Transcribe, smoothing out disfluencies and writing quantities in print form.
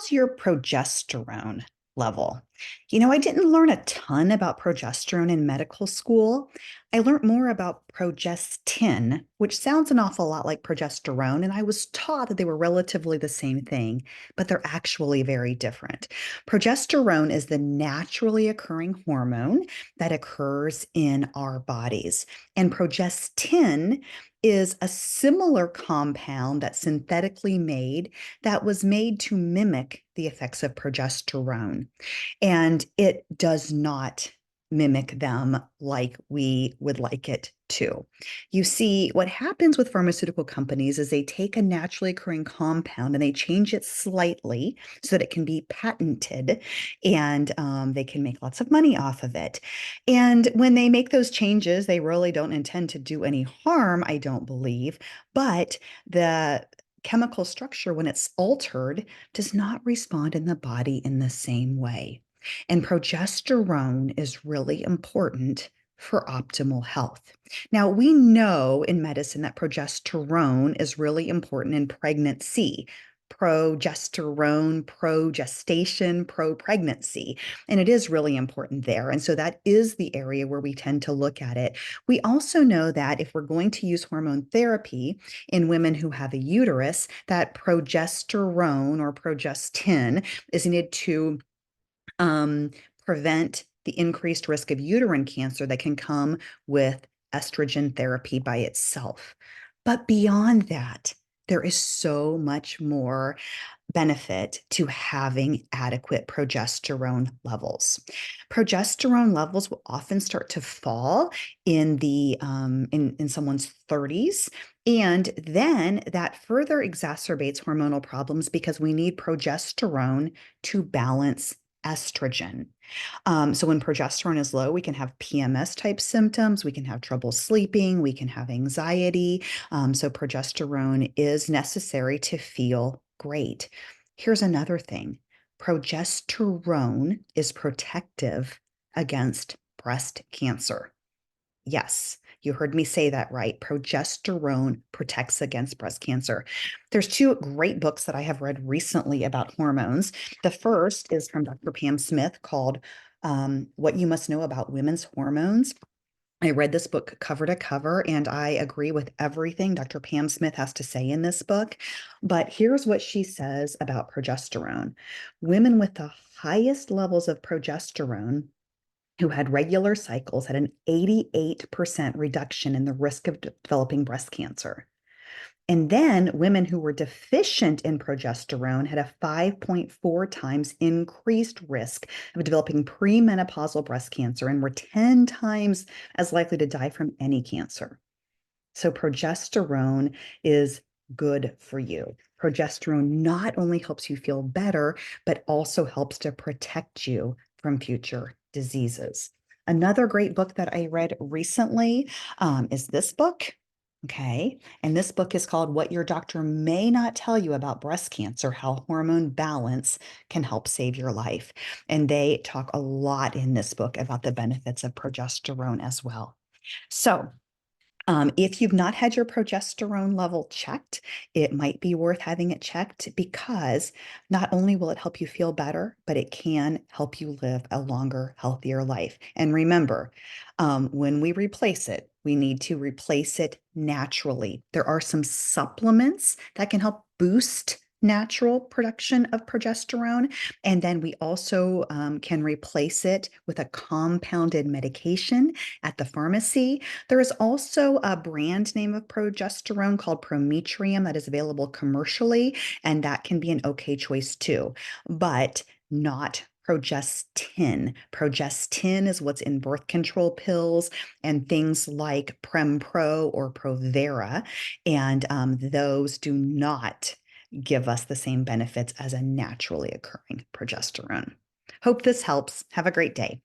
How's your progesterone level? I didn't learn a ton about progesterone in medical school. I learned more about progestin, which sounds an awful lot like progesterone, and I was taught that they were relatively the same thing, but they're actually very different. Progesterone is the naturally occurring hormone that occurs in our bodies, and progestin is a similar compound that's synthetically made that was made to mimic the effects of progesterone. And it does not mimic them like we would like it to. You see, what happens with pharmaceutical companies is they take a naturally occurring compound and they change it slightly so that it can be patented and they can make lots of money off of it. And when they make those changes, they really don't intend to do any harm, I don't believe, but the chemical structure, when it's altered, does not respond in the body in the same way. And progesterone is really important for optimal health. Now, we know in medicine that progesterone is really important in pregnancy. Progesterone, progestation, pro-pregnancy. And it is really important there. And so that is the area where we tend to look at it. We also know that if we're going to use hormone therapy in women who have a uterus, that progesterone or progestin is needed to prevent the increased risk of uterine cancer that can come with estrogen therapy by itself. But beyond that, there is so much more benefit to having adequate progesterone levels. Progesterone levels will often start to fall in the in someone's 30s. And then that further exacerbates hormonal problems because we need progesterone to balance estrogen. So when progesterone is low, we can have PMS type symptoms, we can have trouble sleeping, we can have anxiety. So progesterone is necessary to feel great. Here's another thing. Progesterone is protective against breast cancer. Yes, you heard me say that right. Progesterone protects against breast cancer. There's two great books that I have read recently about hormones. The first is from Dr. Pam Smith called What You Must Know About Women's Hormones. I read this book cover to cover, and I agree with everything Dr. Pam Smith has to say in this book. But here's what she says about progesterone. Women with the highest levels of progesterone who had regular cycles had an 88% reduction in the risk of developing breast cancer. And then women who were deficient in progesterone had a 5.4 times increased risk of developing premenopausal breast cancer and were 10 times as likely to die from any cancer. So progesterone is good for you. Progesterone not only helps you feel better, but also helps to protect you from future diseases. Another great book that I read recently is this book. Okay. And this book is called What Your Doctor May Not Tell You About Breast Cancer, How Hormone Balance Can Help Save Your Life. And they talk a lot in this book about the benefits of progesterone as well. So, if you've not had your progesterone level checked, it might be worth having it checked because not only will it help you feel better, but it can help you live a longer, healthier life. And remember, when we replace it, we need to replace it naturally. There are some supplements that can help boost natural production of progesterone. And then we also can replace it with a compounded medication at the pharmacy. There is also a brand name of progesterone called Prometrium that is available commercially, and that can be an okay choice too, but not Progestin. Progestin is what's in birth control pills and things like Prempro or Provera, and those do not give us the same benefits as a naturally occurring progesterone. Hope this helps. Have a great day.